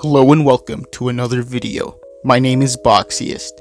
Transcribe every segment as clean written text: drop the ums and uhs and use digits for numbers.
Hello and welcome to another video. My name is Boxiest,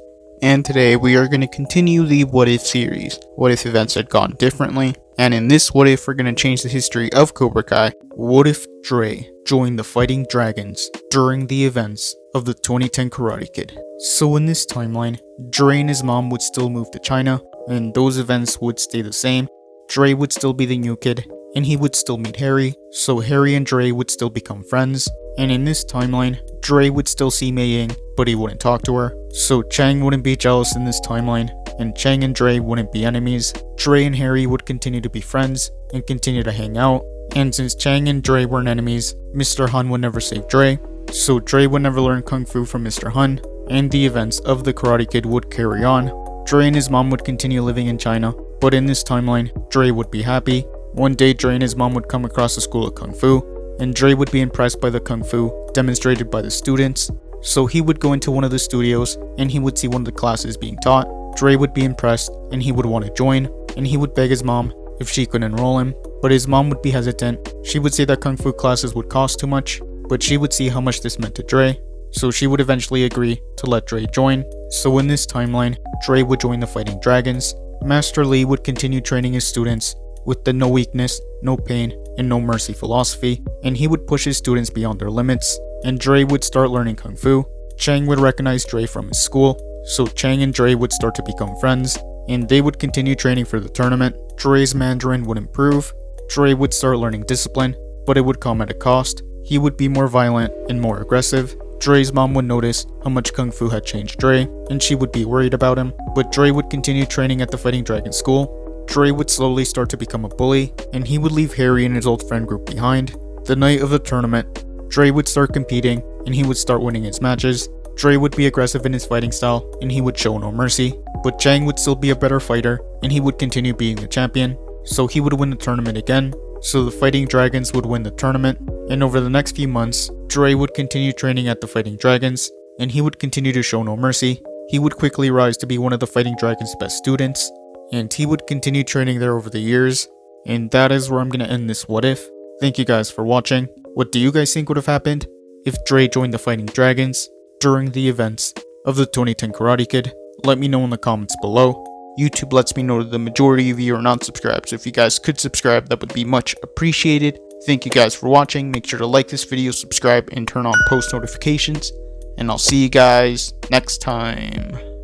and today we are going to continue the What If series. What if events had gone differently? And in this What If, we're going to change the history of Cobra Kai. What if Dre joined the Fighting Dragons during the events of the 2010 Karate Kid? So in this timeline, Dre and his mom would still move to China, and those events would stay the same. Dre would still be the new kid, and he would still meet Harry, so Harry and Dre would still become friends. And in this timeline, Dre would still see Mei Ying, but he wouldn't talk to her. So Chang wouldn't be jealous in this timeline, and Chang and Dre wouldn't be enemies. Dre and Harry would continue to be friends and continue to hang out. And since Chang and Dre weren't enemies, Mr. Hun would never save Dre. So Dre would never learn Kung Fu from Mr. Hun, and the events of the Karate Kid would carry on. Dre and his mom would continue living in China, but in this timeline, Dre would be happy. One day, Dre and his mom would come across a school of Kung Fu, and Dre would be impressed by the Kung Fu demonstrated by the students. So he would go into one of the studios, and he would see one of the classes being taught. Dre would be impressed, and he would want to join, and he would beg his mom if she could enroll him, but his mom would be hesitant. She would say that Kung Fu classes would cost too much, but she would see how much this meant to Dre, so she would eventually agree to let Dre join. So in this timeline, Dre would join the Fighting Dragons. Master Lee would continue training his students with the no weakness, no pain, and no mercy philosophy, and he would push his students beyond their limits, and Dre would start learning Kung Fu. Chang would recognize Dre from his school, so Chang and Dre would start to become friends, and they would continue training for the tournament. Dre's Mandarin would improve. Dre would start learning discipline, but it would come at a cost. He would be more violent and more aggressive. Dre's mom would notice how much Kung Fu had changed Dre, and she would be worried about him, but Dre would continue training at the Fighting Dragon school. Dre would slowly start to become a bully, and he would leave Harry and his old friend group behind. The night of the tournament, Dre would start competing, and he would start winning his matches. Dre would be aggressive in his fighting style, and he would show no mercy, but Chang would still be a better fighter, and he would continue being the champion, so he would win the tournament again. So the Fighting Dragons would win the tournament, and over the next few months, Dre would continue training at the Fighting Dragons, and he would continue to show no mercy. He would quickly rise to be one of the Fighting Dragons' best students, and he would continue training there over the years. And that is where I'm going to end this What If. Thank you guys for watching. What do you guys think would have happened if Dre joined the Fighting Dragons during the events of the 2010 Karate Kid? Let me know in the comments below. YouTube lets me know that the majority of you are not subscribed, so if you guys could subscribe, that would be much appreciated. Thank you guys for watching. Make sure to like this video, subscribe, and turn on post notifications. And I'll see you guys next time.